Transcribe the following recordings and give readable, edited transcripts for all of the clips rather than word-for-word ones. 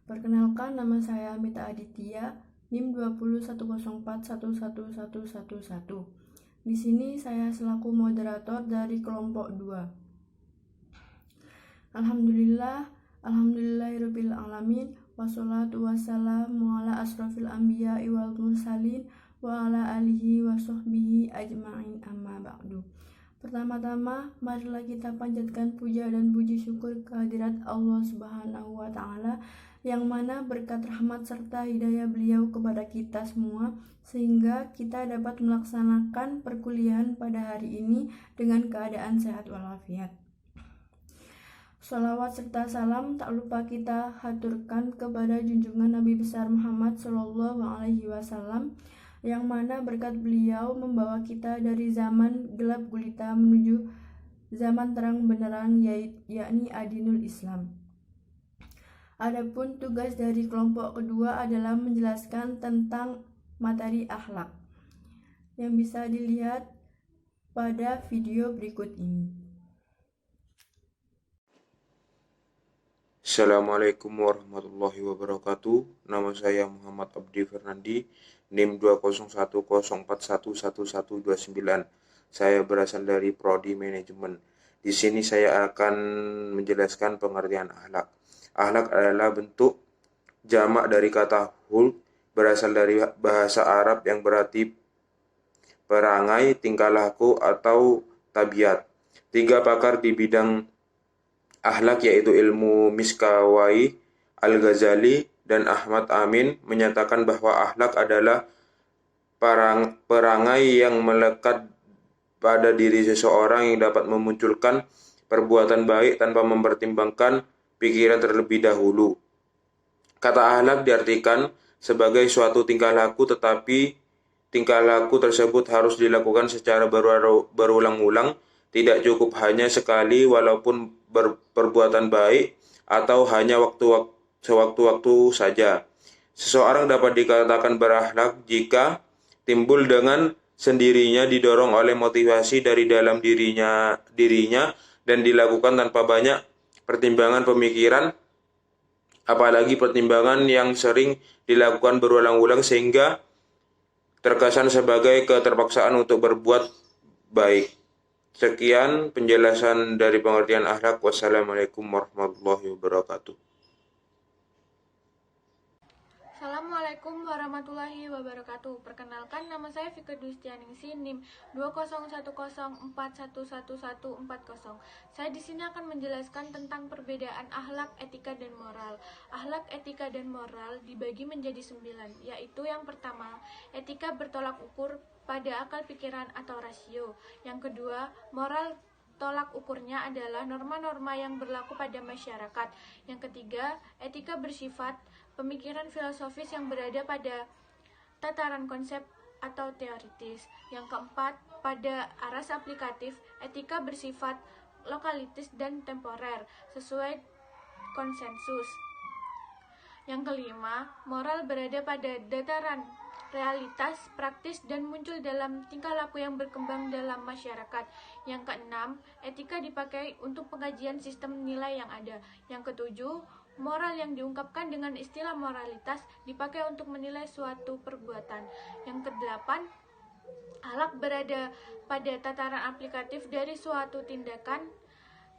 Perkenalkan, nama saya Mita Aditya, NIM 201041111111. Di sini saya selaku moderator dari kelompok 2. Alhamdulillahirabbil alamin, wassalatu wassalamu ala asrofil anbiya'i wal mursalin wa ala alihi wa sahbihi ajma'in, amma ba'du. Pertama-tama, marilah kita panjatkan puja dan puji syukur kehadirat Allah Subhanahu wa Ta'ala, yang mana berkat rahmat serta hidayah beliau kepada kita semua, sehingga kita dapat melaksanakan perkuliahan pada hari ini dengan keadaan sehat walafiat. Sholawat serta salam tak lupa kita haturkan kepada junjungan Nabi besar Muhammad SAW, yang mana berkat beliau membawa kita dari zaman gelap gulita menuju zaman terang benderang, yakni adinul Islam. Adapun tugas dari kelompok kedua adalah menjelaskan tentang materi akhlak, yang bisa dilihat pada video berikut ini. Assalamualaikum warahmatullahi wabarakatuh. Nama saya Muhammad Abdi Fernandi, NIM 20104111129. Saya berasal dari Prodi Manajemen. Di sini saya akan menjelaskan pengertian akhlak. Akhlak adalah bentuk jamak dari kata hulk, berasal dari bahasa Arab yang berarti perangai, tingkah laku, atau tabiat. Tiga pakar di bidang akhlak yaitu ilmu Miskawai, Al-Ghazali, dan Ahmad Amin menyatakan bahwa akhlak adalah perangai yang melekat pada diri seseorang yang dapat memunculkan perbuatan baik tanpa mempertimbangkan pikiran terlebih dahulu. Kata akhlak diartikan sebagai suatu tingkah laku, tetapi tingkah laku tersebut harus dilakukan secara berulang-ulang, tidak cukup hanya sekali walaupun perbuatan baik, atau hanya sewaktu-waktu saja. Seseorang dapat dikatakan berakhlak jika timbul dengan sendirinya, didorong oleh motivasi dari dalam dirinya dan dilakukan tanpa banyak pertimbangan pemikiran, apalagi pertimbangan yang sering dilakukan berulang-ulang sehingga terkesan sebagai keterpaksaan untuk berbuat baik. Sekian penjelasan dari pengertian akhlak. Wassalamualaikum warahmatullahi wabarakatuh. Assalamualaikum warahmatullahi wabarakatuh. Perkenalkan, nama saya Fika Dustianingsi, NIM 20104111140. Saya di sini akan menjelaskan tentang perbedaan akhlak, etika, dan moral. Akhlak, etika, dan moral dibagi menjadi 9, yaitu yang pertama, etika bertolak ukur pada akal pikiran atau rasio. Yang kedua, moral tolak ukurnya adalah norma-norma yang berlaku pada masyarakat. Yang ketiga, etika bersifat pemikiran filosofis yang berada pada tataran konsep atau teoritis. Yang keempat, pada aras aplikatif, etika bersifat lokalitis dan temporer, sesuai konsensus. Yang kelima, moral berada pada dataran realitas, praktis, dan muncul dalam tingkah laku yang berkembang dalam masyarakat. Yang keenam, etika dipakai untuk pengkajian sistem nilai yang ada. Yang ketujuh, moral yang diungkapkan dengan istilah moralitas dipakai untuk menilai suatu perbuatan. Yang kedelapan, akhlak berada pada tataran aplikatif dari suatu tindakan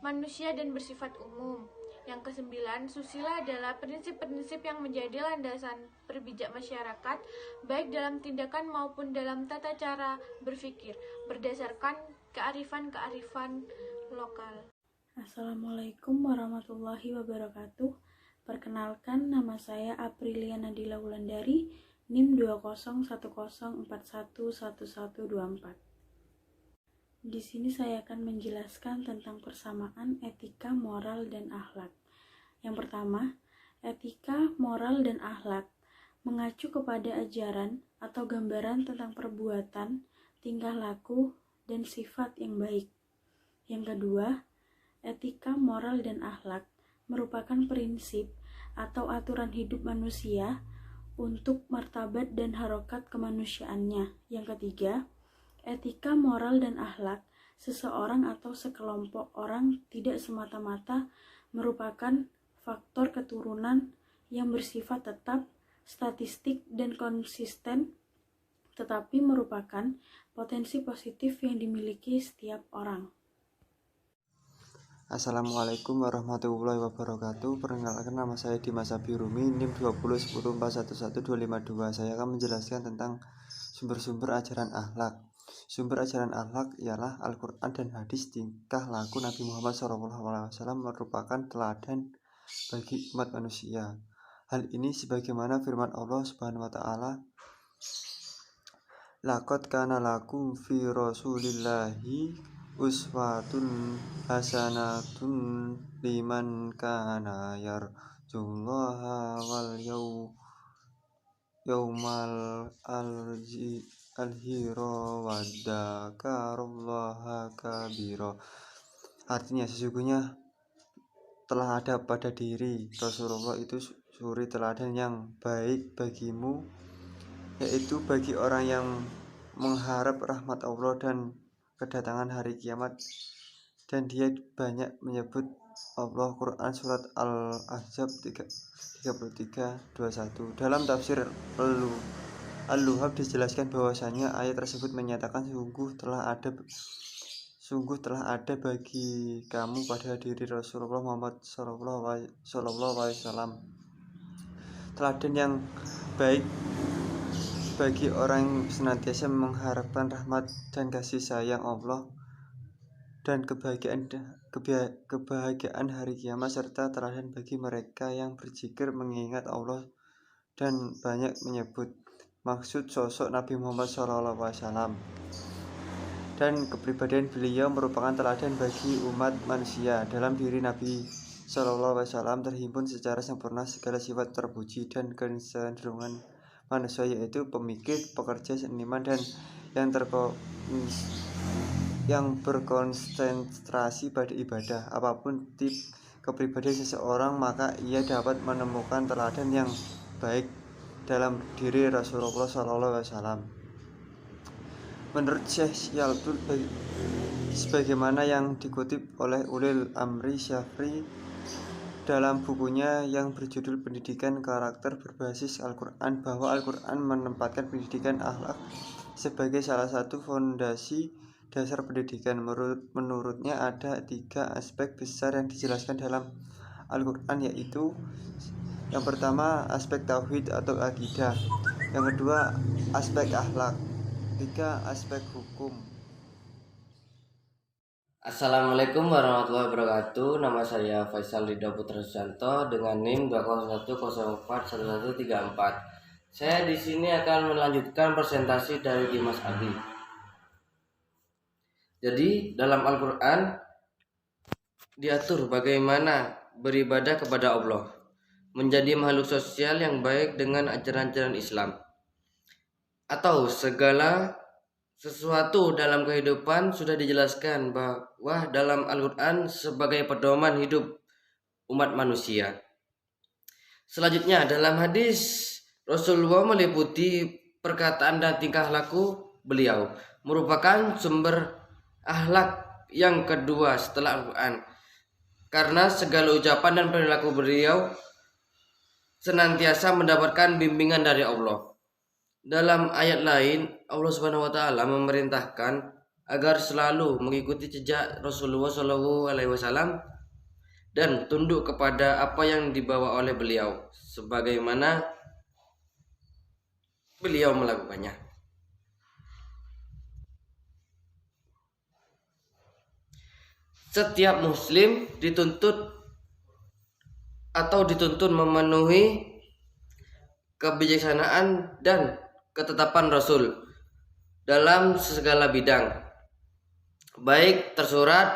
manusia dan bersifat umum. Yang kesembilan, susila adalah prinsip-prinsip yang menjadi landasan berbijak masyarakat, baik dalam tindakan maupun dalam tata cara berpikir, berdasarkan kearifan-kearifan lokal. Assalamualaikum warahmatullahi wabarakatuh. Perkenalkan, nama saya Aprilia Nadila Wulandari, NIM 20110411124. Di sini saya akan menjelaskan tentang persamaan etika, moral, dan akhlak. Yang pertama, etika, moral, dan akhlak mengacu kepada ajaran atau gambaran tentang perbuatan, tingkah laku, dan sifat yang baik. Yang kedua, etika, moral, dan akhlak merupakan prinsip atau aturan hidup manusia untuk martabat dan harokat kemanusiaannya. Yang ketiga, etika, moral, dan akhlak seseorang atau sekelompok orang tidak semata-mata merupakan faktor keturunan yang bersifat tetap, statistik, dan konsisten, tetapi merupakan potensi positif yang dimiliki setiap orang. Assalamualaikum warahmatullahi wabarakatuh. Perkenalkan, nama saya Dimas Abirumi, NIM 20104112552. Saya akan menjelaskan tentang sumber-sumber ajaran akhlak. Sumber ajaran akhlak ialah Al-Quran dan hadis. Tingkah laku Nabi Muhammad SAW merupakan teladan bagi umat manusia. Hal ini sebagaimana firman Allah Subhanahu wa taala, "Laqad kana lakum fi Rasulillahi uswatun hasanatun liman kana yarjullaha wal yaumal alhiro wa dzakarallaha kabira." Artinya, sesungguhnya telah ada pada diri Rasulullah itu suri teladan yang baik bagimu, yaitu bagi orang yang mengharap rahmat Allah dan kedatangan hari kiamat, dan dia banyak menyebut Allah. Quran Surat Al-Ahzab 33:21. Dalam tafsir Al-Luhab dijelaskan bahwasanya ayat tersebut menyatakan sungguh telah ada bagi kamu pada diri Rasulullah Muhammad SAW teladan yang baik bagi orang yang senantiasa mengharapkan rahmat dan kasih sayang Allah dan kebahagiaan hari kiamat, serta teladan bagi mereka yang berzikir mengingat Allah dan banyak menyebut maksud sosok Nabi Muhammad SAW. Dan kepribadian beliau merupakan teladan bagi umat manusia. Dalam diri Nabi SAW terhimpun secara sempurna segala sifat terpuji dan kecenderungan manusia, yaitu pemikir, pekerja, seniman, dan yang berkonsentrasi pada ibadah. Apapun tip kepribadian seseorang, maka ia dapat menemukan teladan yang baik dalam diri Rasulullah SAW. Menurut Syekh Yalbul, sebagaimana yang dikutip oleh Ulil Amri Syafri dalam bukunya yang berjudul Pendidikan Karakter Berbasis Al-Quran, bahwa Al-Quran menempatkan pendidikan akhlak sebagai salah satu fondasi dasar pendidikan. Menurutnya ada 3 aspek besar yang dijelaskan dalam Al-Quran, yaitu yang pertama aspek tauhid atau akidah, yang kedua aspek akhlak, 3 aspek hukum. Assalamualaikum warahmatullahi wabarakatuh. Nama saya Faisal Ridho Putra Susanto dengan NIM 201041134. Saya di sini akan melanjutkan presentasi dari Dimas Abi. Jadi dalam Al-Quran diatur bagaimana beribadah kepada Allah, menjadi makhluk sosial yang baik dengan ajaran-ajaran Islam, atau segala sesuatu dalam kehidupan sudah dijelaskan bahwa dalam Al-Quran sebagai pedoman hidup umat manusia. Selanjutnya dalam hadis Rasulullah meliputi perkataan dan tingkah laku beliau merupakan sumber akhlak yang kedua setelah Al-Quran, karena segala ucapan dan perilaku beliau senantiasa mendapatkan bimbingan dari Allah. Dalam ayat lain, Allah Subhanahu wa taala memerintahkan agar selalu mengikuti jejak Rasulullah SAW dan tunduk kepada apa yang dibawa oleh beliau sebagaimana beliau melakukannya. Setiap muslim dituntun memenuhi kebijaksanaan dan ketetapan Rasul dalam segala bidang, baik tersurat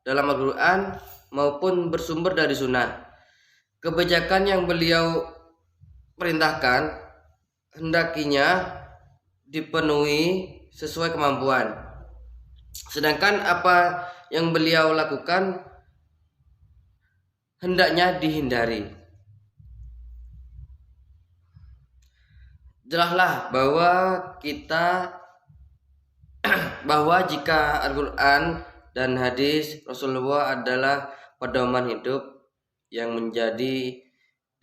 dalam Al-Quran maupun bersumber dari sunnah. Kebijakan yang beliau perintahkan hendakinya dipenuhi sesuai kemampuan, sedangkan apa yang beliau lakukan hendaknya dihindari. Jelaslah bahwa jika Al-Quran dan hadis Rasulullah adalah pedoman hidup yang menjadi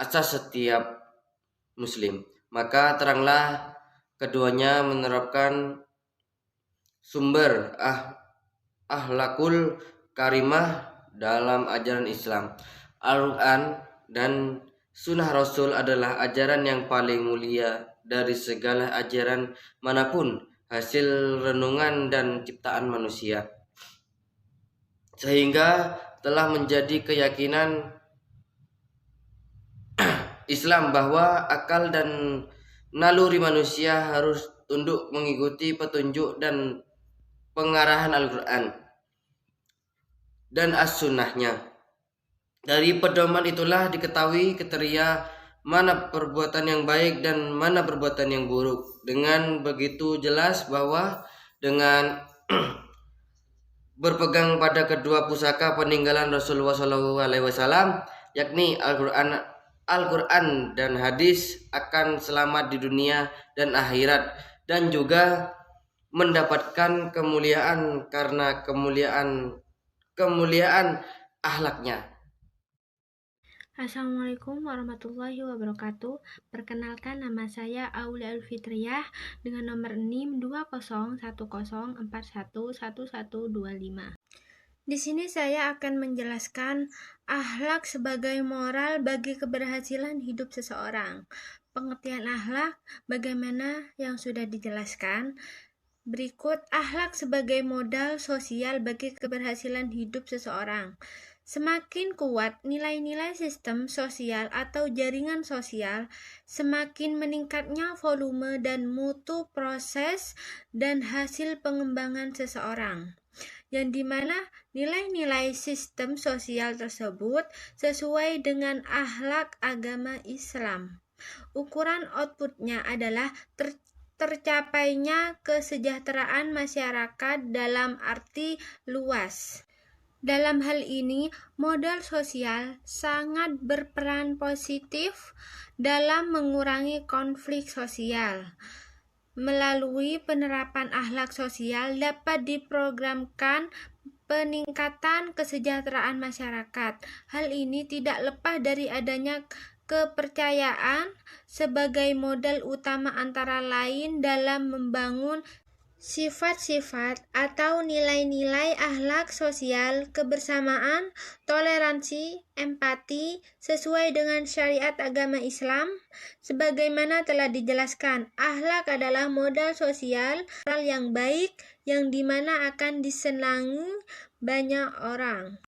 asas setiap muslim. Maka teranglah keduanya menerapkan sumber akhlakul karimah dalam ajaran Islam. Al-Quran dan Sunnah Rasul adalah ajaran yang paling mulia dari segala ajaran manapun, hasil renungan dan ciptaan manusia, sehingga telah menjadi keyakinan Islam bahwa akal dan naluri manusia harus tunduk mengikuti petunjuk dan pengarahan Al-Quran dan As-Sunnahnya. Dari pedoman itulah diketahui kriteria mana perbuatan yang baik dan mana perbuatan yang buruk. Dengan begitu jelas bahwa dengan berpegang pada kedua pusaka peninggalan Rasulullah SAW, yakni Al-Quran dan hadis, akan selamat di dunia dan akhirat, dan juga mendapatkan kemuliaan karena kemuliaan akhlaknya. Assalamualaikum warahmatullahi wabarakatuh. Perkenalkan, nama saya Aulia Alfitriyah dengan nomor NIM 201041411125. Di sini saya akan menjelaskan akhlak sebagai moral bagi keberhasilan hidup seseorang. Pengertian akhlak bagaimana yang sudah dijelaskan. Berikut akhlak sebagai modal sosial bagi keberhasilan hidup seseorang. Semakin kuat nilai-nilai sistem sosial atau jaringan sosial, semakin meningkatnya volume dan mutu proses dan hasil pengembangan seseorang, yang dimana nilai-nilai sistem sosial tersebut sesuai dengan akhlak agama Islam. Ukuran outputnya adalah tercapainya kesejahteraan masyarakat dalam arti luas. Dalam hal ini, modal sosial sangat berperan positif dalam mengurangi konflik sosial. Melalui penerapan akhlak sosial dapat diprogramkan peningkatan kesejahteraan masyarakat. Hal ini tidak lepas dari adanya kepercayaan sebagai modal utama antara lain dalam membangun sifat-sifat atau nilai-nilai akhlak sosial, kebersamaan, toleransi, empati, sesuai dengan syariat agama Islam. Sebagaimana telah dijelaskan, akhlak adalah modal sosial yang baik yang dimana akan disenangi banyak orang,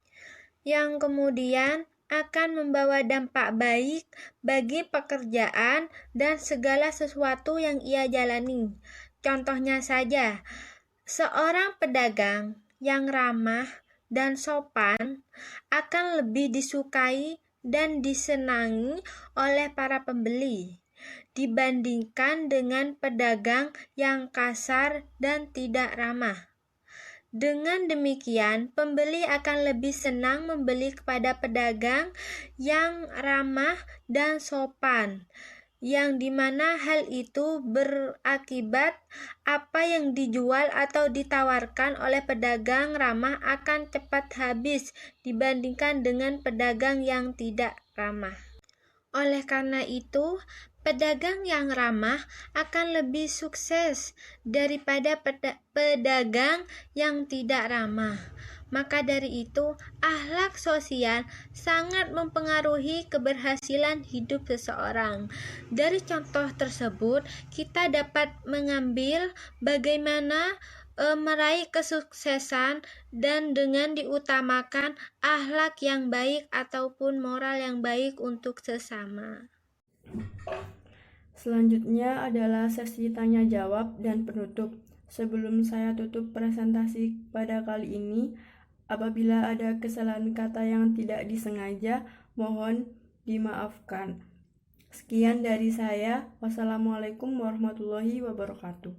yang kemudian akan membawa dampak baik bagi pekerjaan dan segala sesuatu yang ia jalani. Contohnya saja, seorang pedagang yang ramah dan sopan akan lebih disukai dan disenangi oleh para pembeli dibandingkan dengan pedagang yang kasar dan tidak ramah. Dengan demikian, pembeli akan lebih senang membeli kepada pedagang yang ramah dan sopan, yang dimana hal itu berakibat apa yang dijual atau ditawarkan oleh pedagang ramah akan cepat habis dibandingkan dengan pedagang yang tidak ramah. Oleh karena itu, pedagang yang ramah akan lebih sukses daripada pedagang yang tidak ramah. Maka dari itu, akhlak sosial sangat mempengaruhi keberhasilan hidup seseorang. Dari contoh tersebut, kita dapat mengambil bagaimana meraih kesuksesan dan dengan diutamakan akhlak yang baik ataupun moral yang baik untuk sesama. Selanjutnya adalah sesi tanya jawab dan penutup. Sebelum saya tutup presentasi pada kali ini, apabila ada kesalahan kata yang tidak disengaja, mohon dimaafkan. Sekian dari saya. Wassalamualaikum warahmatullahi wabarakatuh.